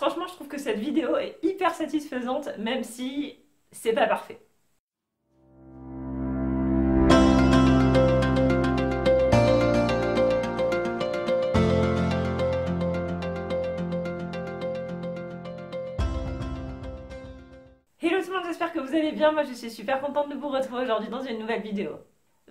franchement, je trouve que cette vidéo est hyper satisfaisante, même si c'est pas parfait. Hello tout le monde, j'espère que vous allez bien. Moi, je suis super contente de vous retrouver aujourd'hui dans une nouvelle vidéo.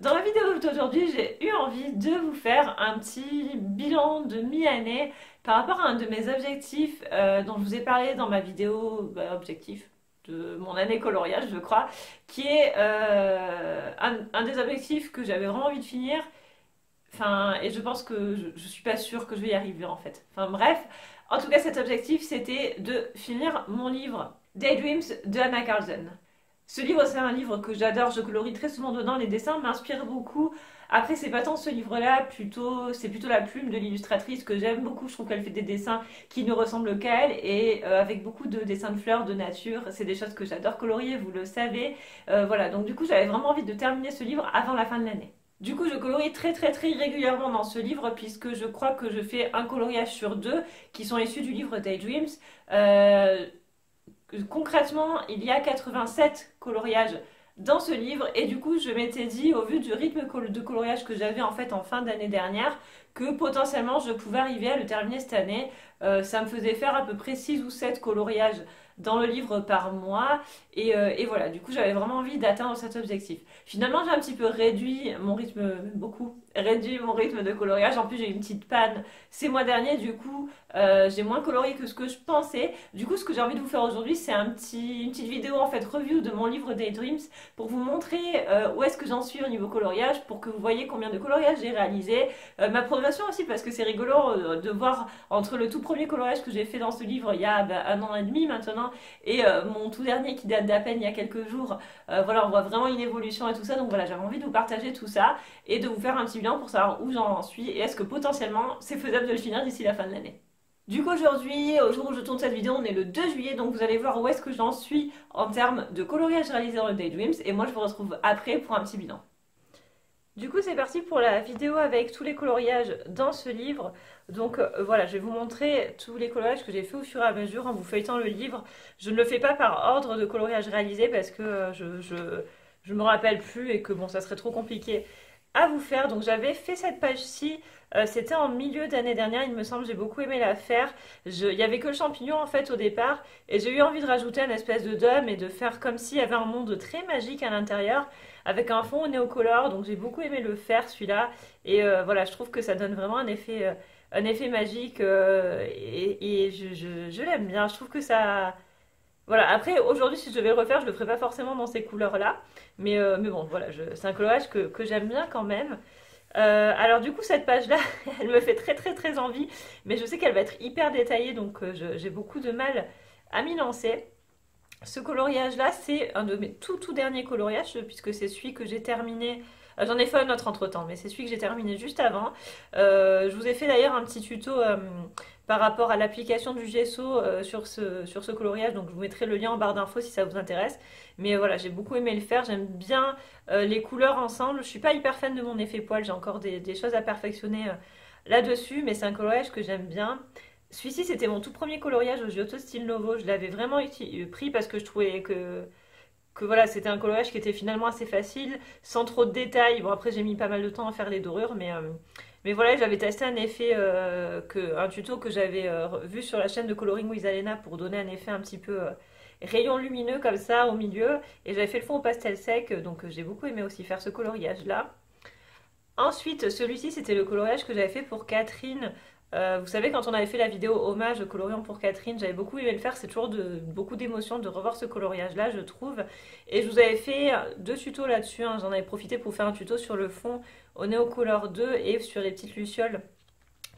Dans la vidéo d'aujourd'hui, j'ai eu envie de vous faire un petit bilan de mi-année par rapport à un de mes objectifs dont je vous ai parlé dans ma vidéo objectif de mon année coloriage, je crois, qui est un des objectifs que j'avais vraiment envie de finir. Enfin, et je pense que je suis pas sûre que je vais y arriver en fait. Enfin bref, en tout cas cet objectif c'était de finir mon livre Daydreams de Anna Carlson. Ce livre c'est un livre que j'adore, je colorie très souvent dedans, les dessins m'inspirent beaucoup. Après c'est pas tant ce livre-là, c'est plutôt la plume de l'illustratrice que j'aime beaucoup. Je trouve qu'elle fait des dessins qui ne ressemblent qu'à elle et avec beaucoup de dessins de fleurs, de nature. C'est des choses que j'adore colorier, vous le savez. Voilà, donc du coup j'avais vraiment envie de terminer ce livre avant la fin de l'année. Du coup, je colorie très régulièrement dans ce livre puisque je crois que je fais un coloriage sur deux qui sont issus du livre Daydreams. Euh, Concrètement, il y a 87 coloriages dans ce livre et du coup, je m'étais dit, au vu du rythme de coloriage que j'avais en fait en fin d'année dernière, que potentiellement je pouvais arriver à le terminer cette année. Ça me faisait faire à peu près 6 ou 7 coloriages dans le livre par mois et voilà, du coup j'avais vraiment envie d'atteindre cet objectif. Finalement j'ai un petit peu réduit mon rythme, beaucoup réduit mon rythme de coloriage, en plus j'ai eu une petite panne ces mois derniers, du coup j'ai moins colorié que ce que je pensais. Du coup ce que j'ai envie de vous faire aujourd'hui c'est une petite vidéo en fait review de mon livre Daydreams pour vous montrer où est-ce que j'en suis au niveau coloriage, pour que vous voyez combien de coloriage j'ai réalisé, ma progression aussi parce que c'est rigolo de voir entre le tout premier coloriage que j'ai fait dans ce livre il y a un an et demi maintenant et mon tout dernier qui date d'à peine il y a quelques jours. Voilà, on voit vraiment une évolution et tout ça, donc voilà, j'avais envie de vous partager tout ça et de vous faire un petit bilan pour savoir où j'en suis et est-ce que potentiellement c'est faisable de le finir d'ici la fin de l'année. Du coup aujourd'hui, au jour où je tourne cette vidéo, on est le 2 juillet, donc vous allez voir où est-ce que j'en suis en termes de coloriage réalisé dans le Daydreams et moi je vous retrouve après pour un petit bilan. Du coup c'est parti pour la vidéo avec tous les coloriages dans ce livre. Donc voilà, je vais vous montrer tous les coloriages que j'ai fait au fur et à mesure en vous feuilletant le livre. Je ne le fais pas par ordre de coloriage réalisé parce que je me rappelle plus et que bon ça serait trop compliqué à vous faire. Donc j'avais fait cette page-ci, c'était en milieu d'année dernière il me semble, j'ai beaucoup aimé la faire. Il y avait que le champignon en fait au départ et j'ai eu envie de rajouter une espèce de dôme et de faire comme s'il y avait un monde très magique à l'intérieur avec un fond néocolore, donc j'ai beaucoup aimé le faire celui-là et voilà, je trouve que ça donne vraiment un effet magique et je l'aime bien, je trouve que ça... Voilà, après aujourd'hui si je devais le refaire je le ferais pas forcément dans ces couleurs-là, mais bon voilà, c'est un coloriage que j'aime bien quand même. Alors du coup cette page-là, elle me fait très envie, mais je sais qu'elle va être hyper détaillée donc j'ai beaucoup de mal à m'y lancer. Ce coloriage-là, c'est un de mes tout derniers coloriages, puisque c'est celui que j'ai terminé. J'en ai fait un autre entre-temps, mais c'est celui que j'ai terminé juste avant. Je vous ai fait d'ailleurs un petit tuto par rapport à l'application du gesso sur ce coloriage, donc je vous mettrai le lien en barre d'infos si ça vous intéresse. Mais voilà, j'ai beaucoup aimé le faire, j'aime bien les couleurs ensemble. Je suis pas hyper fan de mon effet poil, j'ai encore des choses à perfectionner là-dessus, mais c'est un coloriage que j'aime bien. Celui-ci, c'était mon tout premier coloriage au Giotto Style Novo. Je l'avais vraiment pris parce que je trouvais que voilà, c'était un coloriage qui était finalement assez facile, sans trop de détails. Bon, après, j'ai mis pas mal de temps à faire les dorures, mais voilà, j'avais testé un effet, un tuto que j'avais vu sur la chaîne de Coloring with Alena pour donner un effet un petit peu rayon lumineux comme ça au milieu. Et j'avais fait le fond au pastel sec, donc j'ai beaucoup aimé aussi faire ce coloriage-là. Ensuite, celui-ci, c'était le coloriage que j'avais fait pour Catherine. Vous savez, quand on avait fait la vidéo hommage coloriant pour Catherine, j'avais beaucoup aimé le faire. C'est toujours beaucoup d'émotion de revoir ce coloriage-là, je trouve. Et je vous avais fait 2 tutos là-dessus, hein. J'en avais profité pour faire un tuto sur le fond au Neocolor 2 et sur les petites lucioles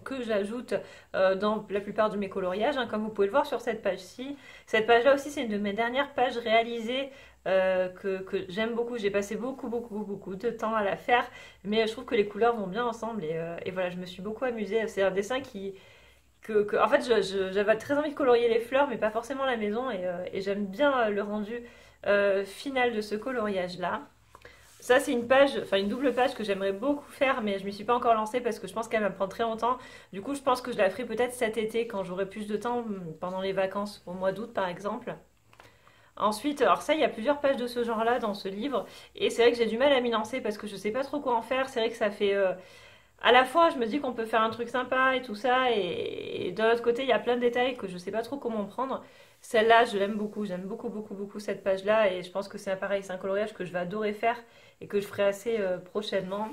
que j'ajoute dans la plupart de mes coloriages, hein, comme vous pouvez le voir sur cette page-ci. Cette page-là aussi, c'est une de mes dernières pages réalisées que j'aime beaucoup. J'ai passé beaucoup de temps à la faire, mais je trouve que les couleurs vont bien ensemble et voilà, je me suis beaucoup amusée. C'est un dessin en fait, j'avais très envie de colorier les fleurs, mais pas forcément la maison, et j'aime bien le rendu final de ce coloriage-là. Ça, c'est une page, enfin une double page que j'aimerais beaucoup faire, mais je m'y suis pas encore lancée parce que je pense qu'elle va me prendre très longtemps. Du coup, je pense que je la ferai peut-être cet été quand j'aurai plus de temps, pendant les vacances, au mois d'août par exemple. Ensuite, alors ça, il y a plusieurs pages de ce genre-là dans ce livre, et c'est vrai que j'ai du mal à m'y lancer parce que je sais pas trop quoi en faire. C'est vrai que ça fait, à la fois, je me dis qu'on peut faire un truc sympa et tout ça, et de l'autre côté, il y a plein de détails que je sais pas trop comment prendre. Celle-là, je l'aime beaucoup, j'aime beaucoup, beaucoup, beaucoup cette page-là, et je pense que c'est pareil, c'est un coloriage que je vais adorer faire et que je ferai assez prochainement.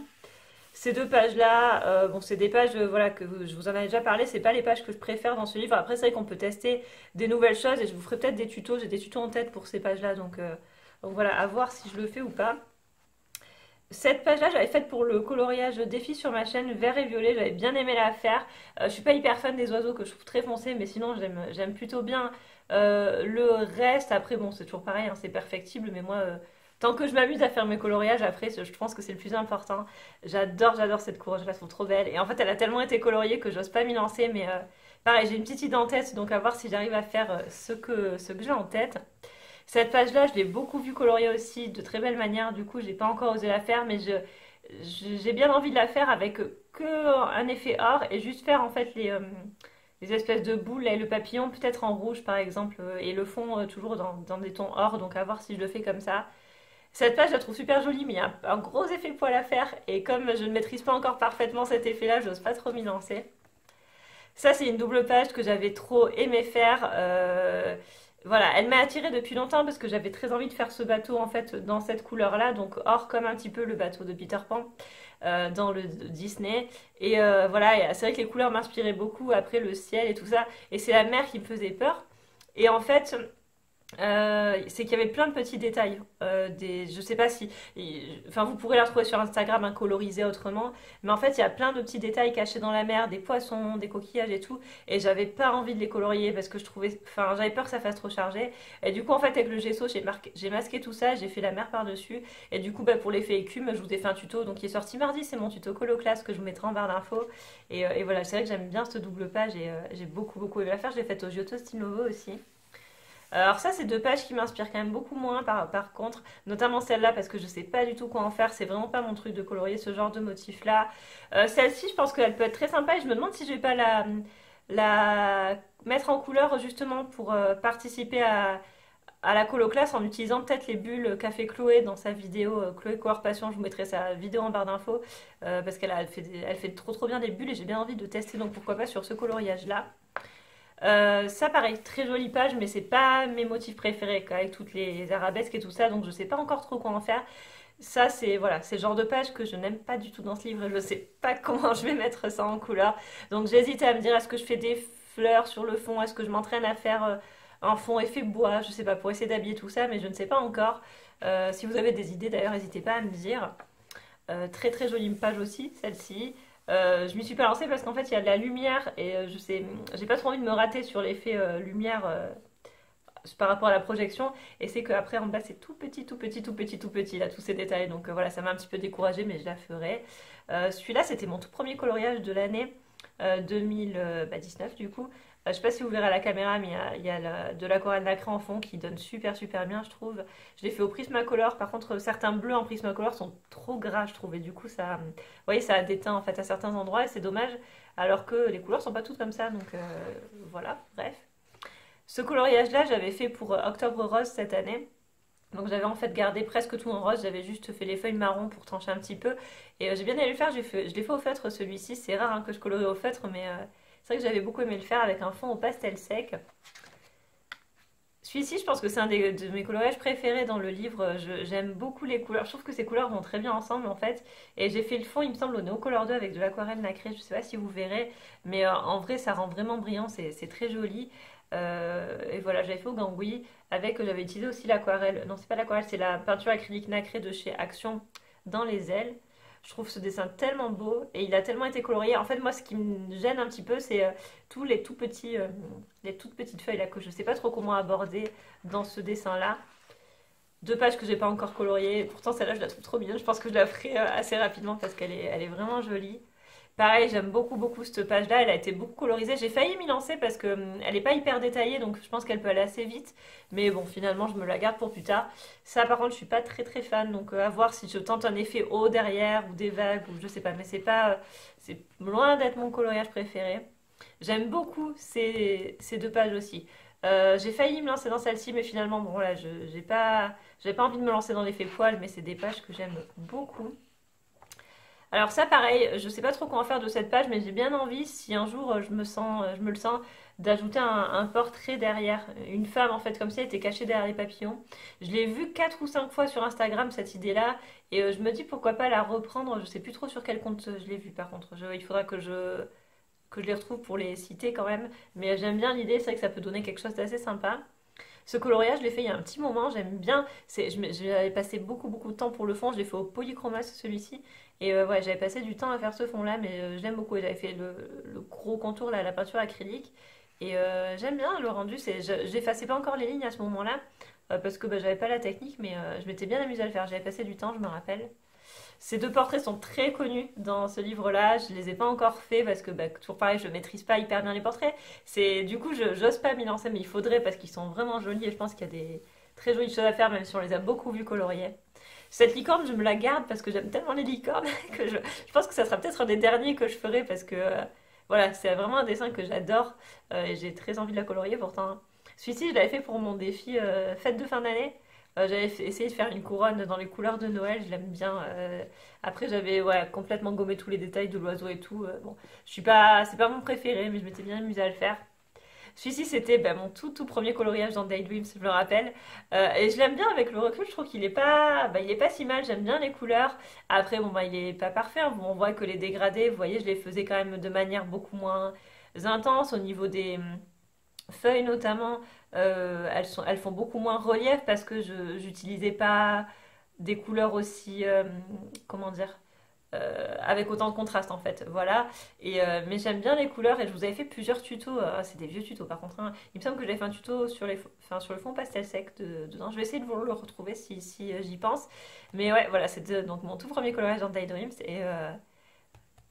Ces deux pages-là, bon, c'est des pages, voilà, que je vous en avais déjà parlé, c'est pas les pages que je préfère dans ce livre. Après, c'est vrai qu'on peut tester des nouvelles choses, et je vous ferai peut-être des tutos, j'ai des tutos en tête pour ces pages-là, donc voilà, à voir si je le fais ou pas. Cette page-là, j'avais faite pour le coloriage défi sur ma chaîne vert et violet. J'avais bien aimé la faire. Je suis pas hyper fan des oiseaux que je trouve très foncés, mais sinon j'aime plutôt bien le reste. Après, bon, c'est toujours pareil, hein, c'est perfectible, mais moi, tant que je m'amuse à faire mes coloriages, après, je pense que c'est le plus important. J'adore cette couleur, je la trouve trop belle. Et en fait, elle a tellement été coloriée que j'ose pas m'y lancer, mais pareil, j'ai une petite idée en tête, donc à voir si j'arrive à faire ce que j'ai en tête. Cette page-là, je l'ai beaucoup vue coloriée aussi de très belle manière. Du coup, j'ai pas encore osé la faire, mais j'ai bien envie de la faire avec que un effet or et juste faire en fait les espèces de boules et le papillon peut-être en rouge par exemple et le fond toujours dans des tons or. Donc à voir si je le fais comme ça. Cette page, je la trouve super jolie, mais il y a un gros effet poil à faire et comme je ne maîtrise pas encore parfaitement cet effet-là, j'ose pas trop m'y lancer. Ça, c'est une double page que j'avais trop aimé faire. Voilà, elle m'a attirée depuis longtemps parce que j'avais très envie de faire ce bateau en fait dans cette couleur-là, donc or comme un petit peu le bateau de Peter Pan dans le Disney. Et voilà, et c'est vrai que les couleurs m'inspiraient beaucoup après le ciel et tout ça. Et c'est la mer qui me faisait peur. Et en fait, c'est qu'il y avait plein de petits détails. Je sais pas si. Enfin, vous pourrez la retrouver sur Instagram, hein, colorisée autrement. Mais en fait, il y a plein de petits détails cachés dans la mer, des poissons, des coquillages et tout. Et j'avais pas envie de les colorier parce que je trouvais. Enfin, j'avais peur que ça fasse trop chargé. Et du coup, en fait, avec le gesso, j'ai masqué tout ça, j'ai fait la mer par-dessus. Et du coup, bah, pour l'effet écume, je vous ai fait un tuto donc, qui est sorti mardi. C'est mon tuto colo classe que je vous mettrai en barre d'infos. Et voilà, c'est vrai que j'aime bien cette double page et j'ai beaucoup, beaucoup aimé la faire. Je l'ai faite au Giotto Style Nouveau aussi. Alors ça, c'est deux pages qui m'inspirent quand même beaucoup moins par contre, notamment celle-là parce que je sais pas du tout quoi en faire, c'est vraiment pas mon truc de colorier ce genre de motif-là. Celle-ci, je pense qu'elle peut être très sympa et je me demande si je vais pas la mettre en couleur justement pour participer à la colo classe en utilisant peut-être les bulles qu'a fait Chloé dans sa vidéo Chloé Color Passion. Je vous mettrai sa vidéo en barre d'infos parce elle fait trop trop bien des bulles et j'ai bien envie de tester donc pourquoi pas sur ce coloriage-là. Ça pareil, très jolie page, mais c'est pas mes motifs préférés quoi, avec toutes les arabesques et tout ça, donc je sais pas encore trop quoi en faire. Ça, c'est voilà, c'est le genre de page que je n'aime pas du tout dans ce livre et je sais pas comment je vais mettre ça en couleur. Donc j'hésite à me dire est-ce que je fais des fleurs sur le fond, est-ce que je m'entraîne à faire un fond effet bois, je sais pas, pour essayer d'habiller tout ça, mais je ne sais pas encore. Si vous avez des idées d'ailleurs, n'hésitez pas à me dire. Très très jolie page aussi, celle-ci. Je m'y suis pas lancée parce qu'en fait il y a de la lumière et je sais, j'ai pas trop envie de me rater sur l'effet lumière par rapport à la projection. Et c'est qu'après en bas c'est tout petit, tout petit, tout petit, tout petit là, tous ces détails. Donc voilà, ça m'a un petit peu découragée, mais je la ferai. Celui-là c'était mon tout premier coloriage de l'année 2019 du coup. Je sais pas si vous verrez à la caméra, mais il y a de l'aquarelle nacré en fond qui donne super super bien, je trouve. Je l'ai fait au Prismacolor. Par contre, certains bleus en Prismacolor sont trop gras, je trouve. Et du coup, ça, vous voyez, ça a déteint en fait à certains endroits et c'est dommage. Alors que les couleurs sont pas toutes comme ça. Donc voilà, bref. Ce coloriage-là, j'avais fait pour Octobre Rose cette année. Donc j'avais en fait gardé presque tout en rose, j'avais juste fait les feuilles marron pour trancher un petit peu. Et j'ai bien aimé le faire, je l'ai fait au feutre celui-ci. C'est rare hein, que je colorie au feutre, mais c'est vrai que j'avais beaucoup aimé le faire avec un fond au pastel sec. Celui-ci, je pense que c'est un de mes coloriages préférés dans le livre. J'aime beaucoup les couleurs. Je trouve que ces couleurs vont très bien ensemble en fait. Et j'ai fait le fond, il me semble, au Neocolor 2 avec de l'aquarelle nacrée. Je ne sais pas si vous verrez, mais en vrai, ça rend vraiment brillant. C'est très joli. Et voilà, j'avais fait au Gangui avec, j'avais utilisé aussi l'aquarelle. Non, c'est pas l'aquarelle, c'est la peinture acrylique nacrée de chez Action dans les ailes. Je trouve ce dessin tellement beau et il a tellement été colorié. En fait, moi, ce qui me gêne un petit peu, c'est tous les tout petits, les toutes petites feuilles là que je sais pas trop comment aborder dans ce dessin-là. Deux pages que j'ai pas encore coloriées. Pourtant, celle-là, je la trouve trop mignonne. Je pense que je la ferai assez rapidement parce elle est vraiment jolie. Pareil, j'aime beaucoup cette page-là, elle a été beaucoup colorisée. J'ai failli m'y lancer parce que elle est pas hyper détaillée, donc je pense qu'elle peut aller assez vite. Mais bon, finalement, je me la garde pour plus tard. Ça, par contre, je suis pas très fan, donc à voir si je tente un effet haut derrière ou des vagues ou je sais pas. Mais c'est pas, c'est loin d'être mon coloriage préféré. J'aime beaucoup ces deux pages aussi. J'ai failli me lancer dans celle-ci, mais finalement, bon là, j'avais pas envie de me lancer dans l'effet poil, mais c'est des pages que j'aime beaucoup. Alors ça, pareil, je sais pas trop quoi en faire de cette page, mais j'ai bien envie, si un jour je me le sens, d'ajouter un portrait derrière. Une femme, en fait, comme si elle était cachée derrière les papillons. Je l'ai vue 4 ou 5 fois sur Instagram, cette idée-là, et je me dis pourquoi pas la reprendre. Je sais plus trop sur quel compte je l'ai vue, par contre. Il faudra que je les retrouve pour les citer quand même. Mais j'aime bien l'idée, c'est vrai que ça peut donner quelque chose d'assez sympa. Ce coloriage, je l'ai fait il y a un petit moment, j'aime bien. J'avais passé beaucoup de temps pour le fond, je l'ai fait au polychromate celui-ci. Et ouais, j'avais passé du temps à faire ce fond-là, mais j'aime beaucoup. Et j'avais fait le gros contour, là, la peinture acrylique. Et j'aime bien le rendu. J'effaçais pas encore les lignes à ce moment-là, parce que bah, j'avais pas la technique, mais je m'étais bien amusée à le faire. J'avais passé du temps, je me rappelle. Ces deux portraits sont très connus dans ce livre-là. Je les ai pas encore faits parce que, bah, toujours pareil, je maîtrise pas hyper bien les portraits. Du coup, j'ose pas m'y lancer, mais il faudrait parce qu'ils sont vraiment jolis et je pense qu'il y a des très jolies choses à faire, même si on les a beaucoup vus coloriés. Cette licorne, je me la garde parce que j'aime tellement les licornes que je pense que ça sera peut-être un des derniers que je ferai parce que, voilà, c'est vraiment un dessin que j'adore et j'ai très envie de la colorier pourtant. Celui-ci, je l'avais fait pour mon défi fête de fin d'année. Essayé de faire une couronne dans les couleurs de Noël, je l'aime bien. Après, j'avais ouais, complètement gommé tous les détails de l'oiseau et tout. Bon, c'est pas mon préféré, mais je m'étais bien amusée à le faire. Celui-ci, c'était bah, mon tout premier coloriage dans Daydreams, je me rappelle. Et je l'aime bien avec le recul, je trouve qu'il est pas, bah, il est pas si mal, j'aime bien les couleurs. Après, bon, bah, il est pas parfait, hein. Bon, on voit que les dégradés, vous voyez, je les faisais quand même de manière beaucoup moins intense au niveau des feuilles notamment. Elles font beaucoup moins relief parce que je j'utilisais pas des couleurs aussi, comment dire, avec autant de contraste en fait. Voilà. Mais j'aime bien les couleurs et je vous avais fait plusieurs tutos. C'est des vieux tutos par contre, hein. Il me semble que j'avais fait un tuto sur enfin, sur le fond pastel sec dedans. Je vais essayer de vous le retrouver si j'y pense. Mais ouais, voilà, c'était donc mon tout premier coloriage dans Daydreams. Et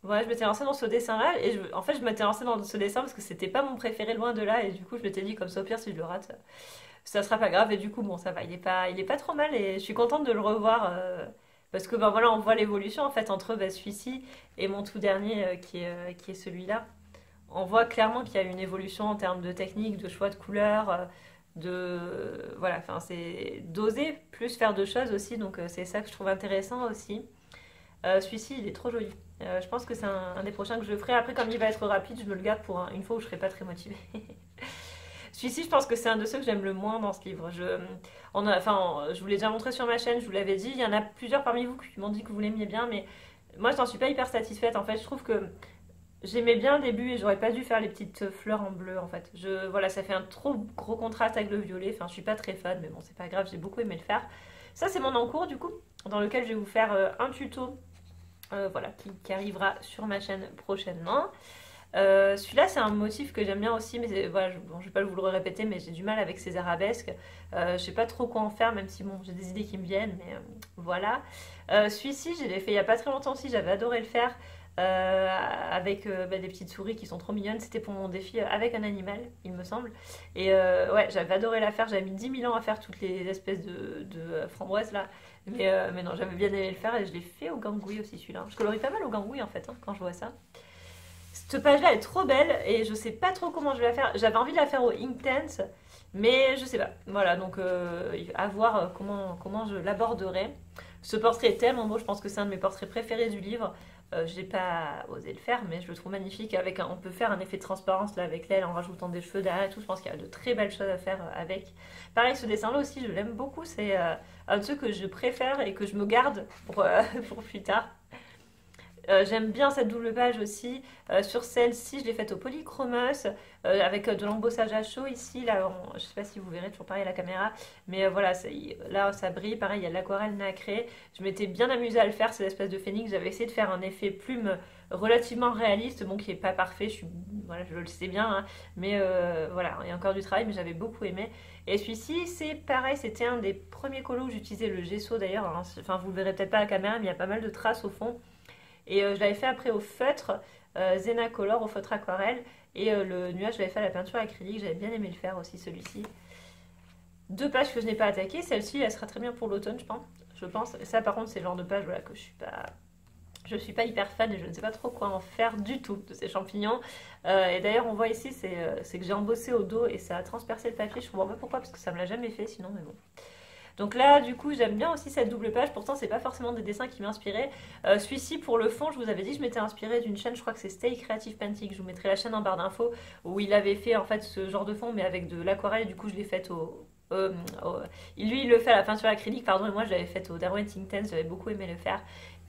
ouais, je m'étais lancée dans ce dessin-là. Et en fait, je m'étais lancée dans ce dessin parce que c'était pas mon préféré loin de là. Et du coup, je m'étais dit, comme ça, au pire, si je le rate, ça sera pas grave. Et du coup, bon, ça va. Il est pas trop mal. Et je suis contente de le revoir. Parce que ben voilà, on voit l'évolution en fait entre bah, celui-ci et mon tout dernier qui est celui-là. On voit clairement qu'il y a une évolution en termes de technique, de choix de couleurs, voilà, enfin c'est d'oser plus faire de choses aussi, donc c'est ça que je trouve intéressant aussi. Celui-ci, il est trop joli. Je pense que c'est un des prochains que je ferai. Après, comme il va être rapide, je me le garde pour une fois où je serai pas très motivée. Celui-ci, je pense que c'est un de ceux que j'aime le moins dans ce livre. Je vous l'ai déjà montré sur ma chaîne, je vous l'avais dit. Il y en a plusieurs parmi vous qui m'ont dit que vous l'aimiez bien, mais moi, je n'en suis pas hyper satisfaite. En fait, je trouve que j'aimais bien le début et j'aurais pas dû faire les petites fleurs en bleu. En fait, voilà, ça fait un trop gros contraste avec le violet. Enfin, je suis pas très fan, mais bon, c'est pas grave. J'ai beaucoup aimé le faire. Ça, c'est mon en cours du coup, dans lequel je vais vous faire un tuto, voilà, qui arrivera sur ma chaîne prochainement. Celui-là, c'est un motif que j'aime bien aussi, mais voilà, bon, je vais pas vous le répéter, mais j'ai du mal avec ces arabesques. Je sais pas trop quoi en faire, même si bon, j'ai des idées qui me viennent, mais voilà. Celui-ci, je l'ai fait il y a pas très longtemps aussi, j'avais adoré le faire. Avec bah, des petites souris qui sont trop mignonnes. C'était pour mon défi avec un animal, il me semble. Et ouais, j'avais adoré la faire. J'avais mis 10 000 ans à faire toutes les espèces de framboises là. Mais non, j'avais bien aimé le faire et je l'ai fait au gangouille aussi celui-là. Je colorie pas mal au gangouille en fait, hein, quand je vois ça. Cette page-là est trop belle et je sais pas trop comment je vais la faire. J'avais envie de la faire au Inktense, mais je sais pas. Voilà, donc à voir comment je l'aborderai. Ce portrait est tellement beau, je pense que c'est un de mes portraits préférés du livre. J'ai pas osé le faire, mais je le trouve magnifique. On peut faire un effet de transparence là avec l'aile en rajoutant des cheveux derrière et tout. Je pense qu'il y a de très belles choses à faire avec. Pareil, ce dessin-là aussi, je l'aime beaucoup. C'est un de ceux que je préfère et que je me garde pour plus tard. J'aime bien cette double page aussi. Sur celle-ci, je l'ai faite au polychromos avec de l'embossage à chaud ici. Là, je sais pas si vous verrez toujours pareil à la caméra, mais voilà, là ça brille. Pareil, il y a de l'aquarelle nacrée. Je m'étais bien amusée à le faire, cette espèce de phénix. J'avais essayé de faire un effet plume relativement réaliste, bon, qui est pas parfait. Voilà, je le sais bien, hein, mais voilà, il y a encore du travail, mais j'avais beaucoup aimé. Et celui-ci, c'est pareil, c'était un des premiers colos où j'utilisais le gesso d'ailleurs. Hein. Enfin, vous le verrez peut-être pas à la caméra, mais il y a pas mal de traces au fond. Et je l'avais fait après au feutre, Zena Color au feutre aquarelle. Et le nuage, je l'avais fait à la peinture acrylique. J'avais bien aimé le faire aussi, celui-ci. Deux pages que je n'ai pas attaquées. Celle-ci, elle sera très bien pour l'automne, je pense. Et ça, par contre, c'est le genre de page voilà, que je suis pas hyper fan et je ne sais pas trop quoi en faire du tout de ces champignons. Et d'ailleurs, on voit ici, c'est que j'ai embossé au dos et ça a transpercé le papier. Je ne comprends pas pourquoi, parce que ça me l'a jamais fait sinon, mais bon. Donc là, du coup, j'aime bien aussi cette double page. Pourtant, c'est pas forcément des dessins qui m'inspiraient. Celui-ci, pour le fond, je vous avais dit, je m'étais inspirée d'une chaîne, je crois que c'est Stay Creative Painting. Je vous mettrai la chaîne en barre d'infos où il avait fait en fait ce genre de fond, mais avec de l'aquarelle. Et du coup, je l'ai faite lui, il le fait à la peinture acrylique, pardon, et moi, je l'avais faite au Derwent Inktense. J'avais beaucoup aimé le faire.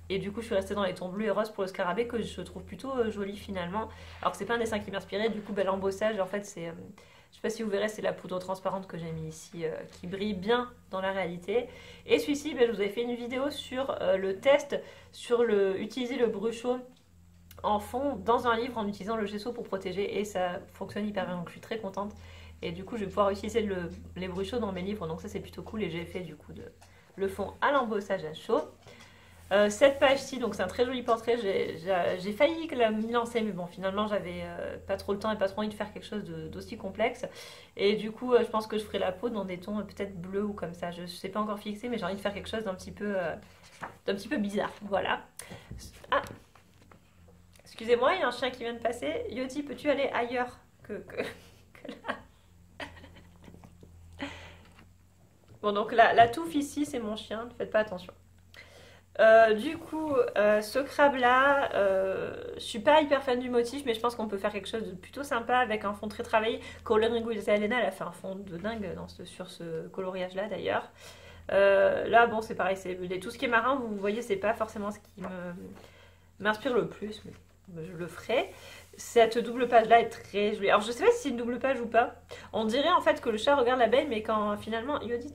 Et du coup, je suis restée dans les tons bleus et roses pour le scarabée que je trouve plutôt joli finalement. Alors que c'est pas un dessin qui m'inspirait. Du coup, l'embossage, en fait, c'est je sais pas si vous verrez, c'est la poudre transparente que j'ai mis ici qui brille bien dans la réalité. Et celui-ci, je vous avais fait une vidéo sur le test sur utiliser le brushot en fond dans un livre en utilisant le gesso pour protéger et ça fonctionne hyper bien. Donc je suis très contente. Et du coup, je vais pouvoir utiliser les bruchots dans mes livres. Donc ça, c'est plutôt cool. Et j'ai fait du coup le fond à l'embossage à chaud. Cette page-ci, donc c'est un très joli portrait, j'ai failli m'y lancer, mais bon, finalement, j'avais pas trop le temps et pas trop envie de faire quelque chose d'aussi complexe. Et du coup, je pense que je ferai la peau dans des tons peut-être bleus ou comme ça. Je ne sais pas encore fixé, mais j'ai envie de faire quelque chose d'un petit peu bizarre. Voilà. Ah, excusez-moi, il y a un chien qui vient de passer. Yoti, peux-tu aller ailleurs que là? Bon, donc la touffe ici, c'est mon chien, ne faites pas attention. Du coup, ce crabe-là, je suis pas hyper fan du motif, mais je pense qu'on peut faire quelque chose de plutôt sympa avec un fond très travaillé. Coloring with Elena, elle a fait un fond de dingue sur ce coloriage-là d'ailleurs. Là, bon, c'est pareil, tout ce qui est marin, vous voyez, c'est pas forcément ce qui m'inspire le plus, mais je le ferai. Cette double page-là est très jolie. Alors, je sais pas si c'est une double page ou pas. On dirait en fait que le chat regarde l'abeille, mais quand finalement, Yodi,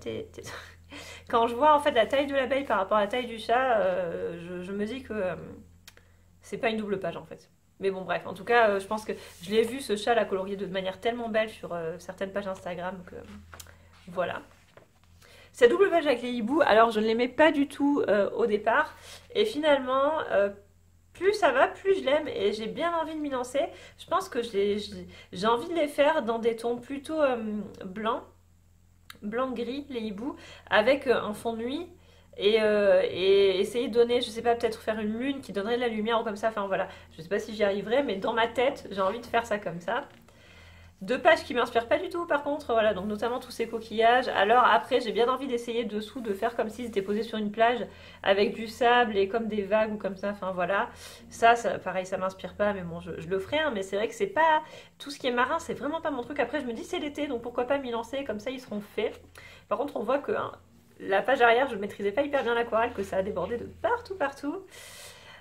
quand je vois en fait la taille de l'abeille par rapport à la taille du chat, je me dis que c'est pas une double page en fait. Mais bon bref, en tout cas, je pense que je l'ai vu ce chat la colorier de manière tellement belle sur certaines pages Instagram que voilà. Cette double page avec les hiboux, alors je ne l'aimais pas du tout au départ. Et finalement, plus ça va, plus je l'aime et j'ai bien envie de m'y lancer. Je pense que j'ai envie de les faire dans des tons plutôt blancs. Blanc-gris, les hiboux, avec un fond de nuit et essayer de donner, je sais pas, peut-être faire une lune qui donnerait de la lumière ou comme ça, enfin voilà, je sais pas si j'y arriverai, mais dans ma tête, j'ai envie de faire ça comme ça. Deux pages qui m'inspirent pas du tout par contre, voilà, donc notamment tous ces coquillages. Alors après, j'ai bien envie d'essayer dessous de faire comme s'ils étaient posés sur une plage avec du sable et comme des vagues ou comme ça, enfin voilà. Ça pareil, ça m'inspire pas, mais bon, je le ferai, hein, mais c'est vrai que c'est pas... Tout ce qui est marin, c'est vraiment pas mon truc. Après, je me dis c'est l'été, donc pourquoi pas m'y lancer, comme ça ils seront faits. Par contre, on voit que la page arrière, je ne maîtrisais pas hyper bien l'aquarelle, que ça a débordé de partout.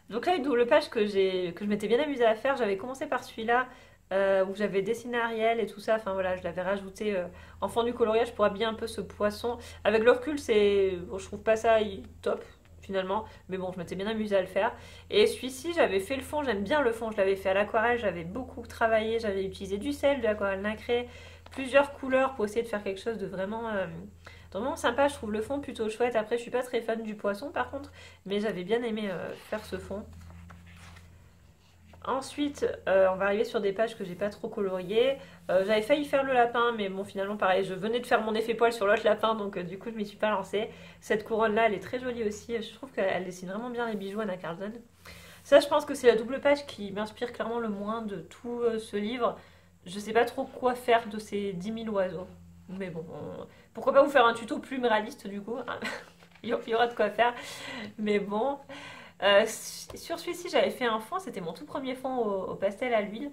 Donc là, une double page que je m'étais bien amusée à faire, j'avais commencé par celui-là, où j'avais dessiné Ariel et tout ça, enfin voilà, je l'avais rajouté en fond du coloriage pour habiller un peu ce poisson. Avec le recul, bon, je trouve pas ça top finalement, mais bon, je m'étais bien amusée à le faire. Et celui-ci, j'avais fait le fond, j'aime bien le fond, je l'avais fait à l'aquarelle, j'avais beaucoup travaillé, j'avais utilisé du sel, de l'aquarelle nacrée, plusieurs couleurs pour essayer de faire quelque chose de vraiment sympa. Je trouve le fond plutôt chouette. Après, je suis pas très fan du poisson par contre, mais j'avais bien aimé faire ce fond. Ensuite, on va arriver sur des pages que j'ai pas trop coloriées. J'avais failli faire le lapin, mais bon, finalement, pareil, je venais de faire mon effet poil sur l'autre lapin, donc du coup, je m'y suis pas lancée. Cette couronne-là, elle est très jolie aussi. Je trouve qu'elle dessine vraiment bien les bijoux, Anna Carlson. Ça, je pense que c'est la double page qui m'inspire clairement le moins de tout ce livre. Je sais pas trop quoi faire de ces 10 000 oiseaux. Mais bon, pourquoi pas vous faire un tuto plus réaliste du coup. Il y aura de quoi faire. Mais bon... sur celui-ci, j'avais fait un fond, c'était mon tout premier fond au pastel à l'huile.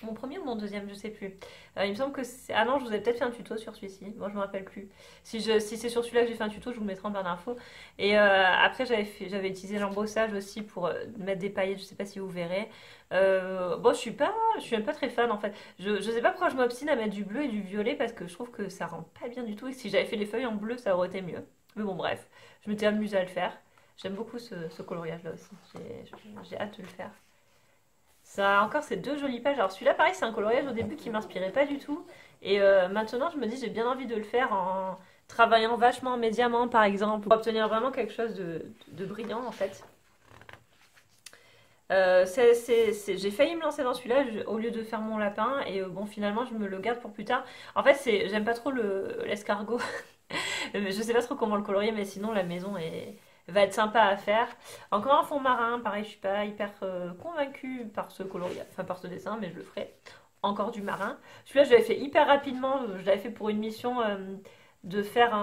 Mon premier ou mon deuxième, je sais plus. Il me semble que c'est... Ah non, je vous avais peut-être fait un tuto sur celui-ci. Moi, je me rappelle plus. Si c'est sur celui-là que j'ai fait un tuto, je vous le mettrai en barre d'infos. Et après, j'avais utilisé l'embossage aussi pour mettre des paillettes. Je sais pas si vous verrez. Bon, je suis même pas très fan en fait. Je sais pas pourquoi je m'obstine à mettre du bleu et du violet parce que je trouve que ça rend pas bien du tout. Et si j'avais fait les feuilles en bleu, ça aurait été mieux. Mais bon, bref, je m'étais amusée à le faire. J'aime beaucoup ce coloriage-là aussi. J'ai hâte de le faire. Ça a encore ces deux jolies pages. Alors celui-là, pareil, c'est un coloriage au début qui m'inspirait pas du tout. Et maintenant, je me dis, j'ai bien envie de le faire en travaillant vachement en médiamant, par exemple, pour obtenir vraiment quelque chose de brillant, en fait. J'ai failli me lancer dans celui-là au lieu de faire mon lapin et bon finalement je me le garde pour plus tard. En fait j'aime pas trop l'escargot. Je sais pas trop comment le colorier mais sinon la maison va être sympa à faire. Encore un fond marin, pareil je suis pas hyper convaincue par ce colorier, enfin par ce dessin mais je le ferai. Encore du marin. Celui-là je l'avais fait hyper rapidement, je l'avais fait pour une mission de faire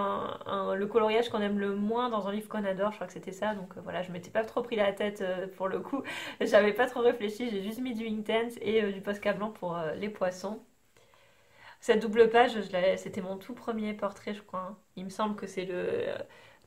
le coloriage qu'on aime le moins dans un livre qu'on adore, je crois que c'était ça, donc voilà, je m'étais pas trop pris la tête pour le coup, j'avais pas trop réfléchi, j'ai juste mis du Inktense et du Posca blanc pour les poissons. Cette double page, c'était mon tout premier portrait, je crois, hein. Il me semble que c'est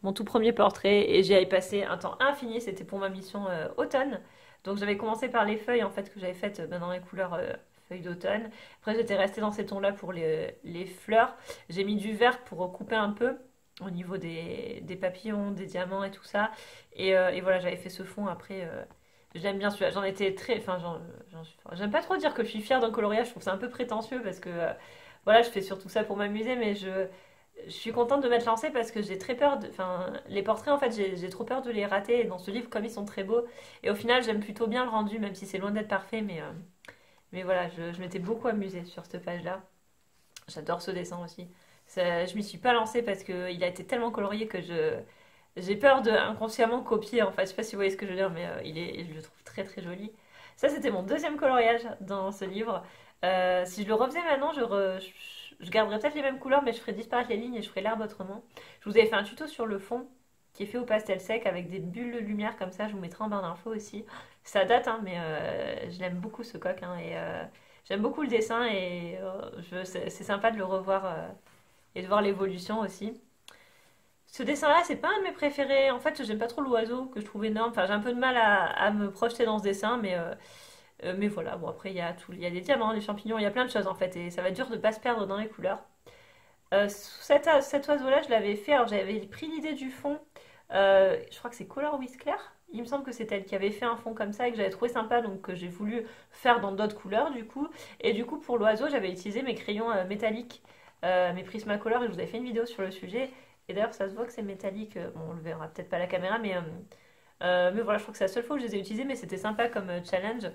mon tout premier portrait et j'y avais passé un temps infini, c'était pour ma mission automne. Donc j'avais commencé par les feuilles en fait que j'avais faites dans les couleurs feuilles d'automne. Après j'étais restée dans ces tons-là pour les fleurs. J'ai mis du vert pour recouper un peu au niveau des papillons, des diamants et tout ça. Et voilà, j'avais fait ce fond après. J'aime bien celui-là. J'en étais très. Enfin, j'aime pas trop dire que je suis fière d'un coloriage, je trouve ça un peu prétentieux parce que voilà, je fais surtout ça pour m'amuser, mais je suis contente de m'être lancée parce que j'ai très peur de. Enfin, les portraits, en fait, j'ai trop peur de les rater. Et dans ce livre, comme ils sont très beaux, et au final, j'aime plutôt bien le rendu, même si c'est loin d'être parfait, mais voilà, je m'étais beaucoup amusée sur cette page-là. J'adore ce dessin aussi. Je m'y suis pas lancée parce qu'il a été tellement colorié que j'ai peur de inconsciemment copier. En fait, je sais pas si vous voyez ce que je veux dire, mais je le trouve très très joli. Ça, c'était mon deuxième coloriage dans ce livre. Si je le refaisais maintenant, je garderais peut-être les mêmes couleurs, mais je ferais disparaître les lignes et je ferais l'herbe autrement. Je vous avais fait un tuto sur le fond qui est fait au pastel sec avec des bulles de lumière comme ça. Je vous mettrai en barre d'infos aussi. Ça date, hein, mais je l'aime beaucoup ce coq, hein, et j'aime beaucoup le dessin et c'est sympa de le revoir et de voir l'évolution aussi. Ce dessin-là, c'est pas un de mes préférés. En fait, j'aime pas trop l'oiseau que je trouve énorme. Enfin, j'ai un peu de mal à me projeter dans ce dessin, mais voilà. Bon, après, il y a des diamants, des champignons, il y a plein de choses en fait, et ça va être dur de pas se perdre dans les couleurs. Cet oiseau-là, je l'avais fait. Alors, j'avais pris l'idée du fond. Je crois que c'est Color Whistler. Il me semble que c'est elle qui avait fait un fond comme ça et que j'avais trouvé sympa, donc que j'ai voulu faire dans d'autres couleurs du coup. Et du coup, pour l'oiseau, j'avais utilisé mes crayons métalliques, mes Prismacolor, et je vous avais fait une vidéo sur le sujet. Et d'ailleurs, ça se voit que c'est métallique. Bon, on le verra peut-être pas à la caméra, mais voilà, je crois que c'est la seule fois où je les ai utilisés, mais c'était sympa comme challenge.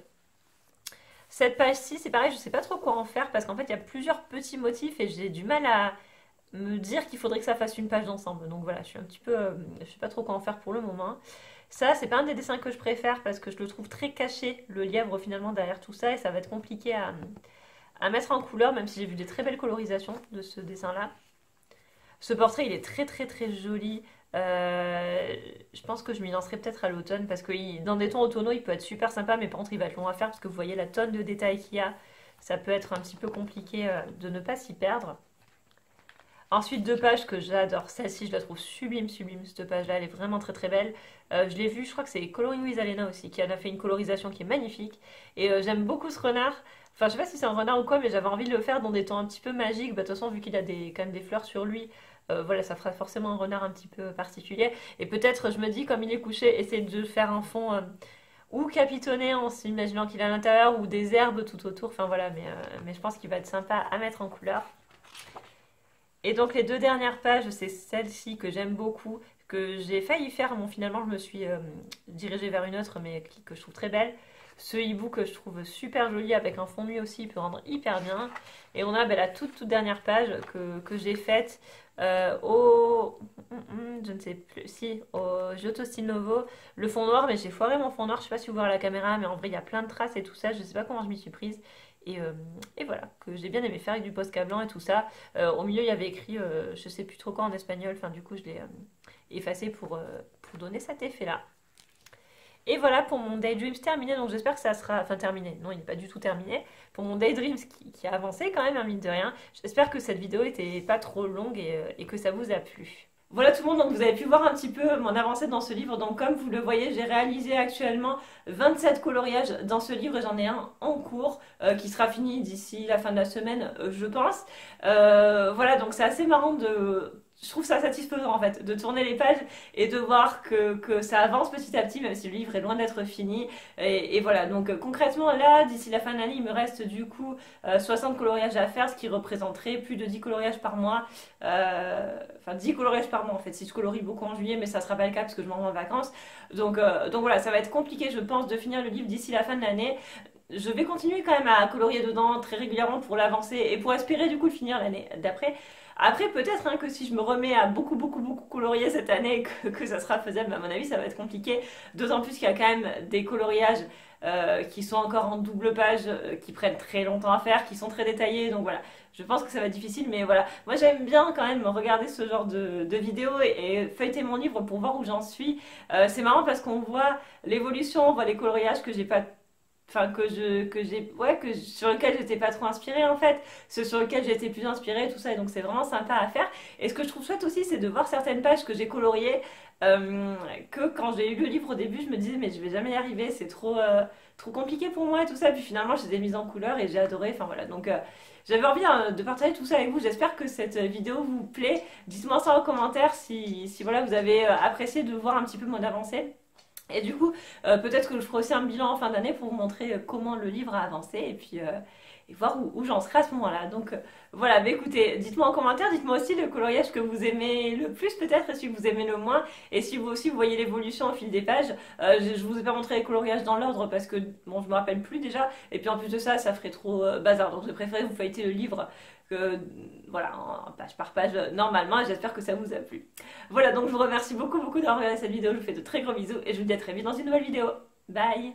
Cette page-ci, c'est pareil, je sais pas trop quoi en faire parce qu'en fait, il y a plusieurs petits motifs et j'ai du mal à me dire qu'il faudrait que ça fasse une page d'ensemble. Donc voilà, je suis un petit peu, je sais pas trop quoi en faire pour le moment. Ça, c'est pas un des dessins que je préfère parce que je le trouve très caché, le lièvre finalement derrière tout ça, et ça va être compliqué à mettre en couleur, même si j'ai vu des très belles colorisations de ce dessin-là. Ce portrait, il est très très très joli. Je pense que je m'y lancerai peut-être à l'automne parce que dans des tons automnaux, il peut être super sympa, mais par contre, il va être long à faire parce que vous voyez la tonne de détails qu'il y a. Ça peut être un petit peu compliqué de ne pas s'y perdre. Ensuite, deux pages que j'adore. Celle-ci, je la trouve sublime, sublime. Cette page-là, elle est vraiment très très belle. Je l'ai vue, je crois que c'est Coloring with Alena aussi, qui en a fait une colorisation qui est magnifique. Et j'aime beaucoup ce renard. Enfin, je sais pas si c'est un renard ou quoi, mais j'avais envie de le faire dans des tons un petit peu magiques. Bah, de toute façon, vu qu'il a quand même des fleurs sur lui, voilà, ça fera forcément un renard un petit peu particulier. Et peut-être, je me dis, comme il est couché, essayer de faire un fond ou capitonné en s'imaginant qu'il est à l'intérieur, ou des herbes tout autour. Enfin voilà, mais je pense qu'il va être sympa à mettre en couleur. Et donc les deux dernières pages, c'est celle-ci que j'aime beaucoup, que j'ai failli faire, bon finalement je me suis dirigée vers une autre, mais que je trouve très belle. Ce hibou que je trouve super joli avec un fond nuit aussi, il peut rendre hyper bien. Et on a la toute dernière page que j'ai faite je ne sais plus, si, au Giotto Stil Novo, le fond noir, mais j'ai foiré mon fond noir, je sais pas si vous voyez à la caméra, mais en vrai il y a plein de traces et tout ça, je sais pas comment je m'y suis prise. Et voilà, que j'ai bien aimé faire avec du Posca blanc et tout ça. Au milieu il y avait écrit, je sais plus trop quoi en espagnol, enfin du coup je l'ai effacé pour donner cet effet-là. Et voilà pour mon Daydreams terminé, donc j'espère que ça sera... Enfin terminé, non il n'est pas du tout terminé. Pour mon Daydreams qui a avancé quand même, hein, mine de rien. J'espère que cette vidéo était pas trop longue et que ça vous a plu. Voilà tout le monde, donc vous avez pu voir un petit peu mon avancée dans ce livre. Donc comme vous le voyez, j'ai réalisé actuellement 27 coloriages dans ce livre et j'en ai un en cours qui sera fini d'ici la fin de la semaine, je pense. Voilà, donc c'est assez marrant je trouve ça satisfaisant en fait, de tourner les pages et de voir que ça avance petit à petit, même si le livre est loin d'être fini. Et voilà, donc concrètement là, d'ici la fin de l'année, il me reste du coup 60 coloriages à faire, ce qui représenterait plus de 10 coloriages par mois. Enfin 10 coloriages par mois en fait, si je colorie beaucoup en juillet, mais ça sera pas le cas parce que je m'en vais en vacances. Donc voilà, ça va être compliqué je pense de finir le livre d'ici la fin de l'année. Je vais continuer quand même à colorier dedans très régulièrement pour l'avancer et pour espérer du coup le finir l'année d'après. Après, peut-être hein, que si je me remets à beaucoup colorier cette année, que ça sera faisable, mais à mon avis, ça va être compliqué. D'autant plus qu'il y a quand même des coloriages qui sont encore en double page, qui prennent très longtemps à faire, qui sont très détaillés. Donc voilà, je pense que ça va être difficile, mais voilà. Moi, j'aime bien quand même regarder ce genre de vidéos et feuilleter mon livre pour voir où j'en suis. C'est marrant parce qu'on voit l'évolution, on voit les coloriages que j'ai pas enfin sur lequel j'étais pas trop inspirée en fait, ceux sur lequel j'étais plus inspirée, tout ça, et donc c'est vraiment sympa à faire. Et ce que je trouve chouette aussi, c'est de voir certaines pages que j'ai coloriées, que quand j'ai eu le livre au début, je me disais mais je vais jamais y arriver, c'est trop compliqué pour moi et tout ça, puis finalement je les ai mises en couleur et j'ai adoré, enfin voilà, donc j'avais envie hein, de partager tout ça avec vous. J'espère que cette vidéo vous plaît. Dites-moi ça en commentaire si voilà, vous avez apprécié de voir un petit peu mon avancée. Et du coup, peut-être que je ferai aussi un bilan en fin d'année pour vous montrer comment le livre a avancé et puis et voir où j'en serai à ce moment-là. Donc voilà, bah, écoutez, dites-moi en commentaire, dites-moi aussi le coloriage que vous aimez le plus peut-être et celui que vous aimez le moins. Et si vous aussi vous voyez l'évolution au fil des pages, je vous ai pas montré les coloriages dans l'ordre parce que bon, je me rappelle plus déjà. Et puis en plus de ça, ça ferait trop bazar. Donc j'ai préféré vous feuilleter le livre que voilà, en page par page normalement et j'espère que ça vous a plu. Voilà, donc je vous remercie beaucoup d'avoir regardé cette vidéo, je vous fais de très gros bisous et je vous dis à très vite dans une nouvelle vidéo. Bye!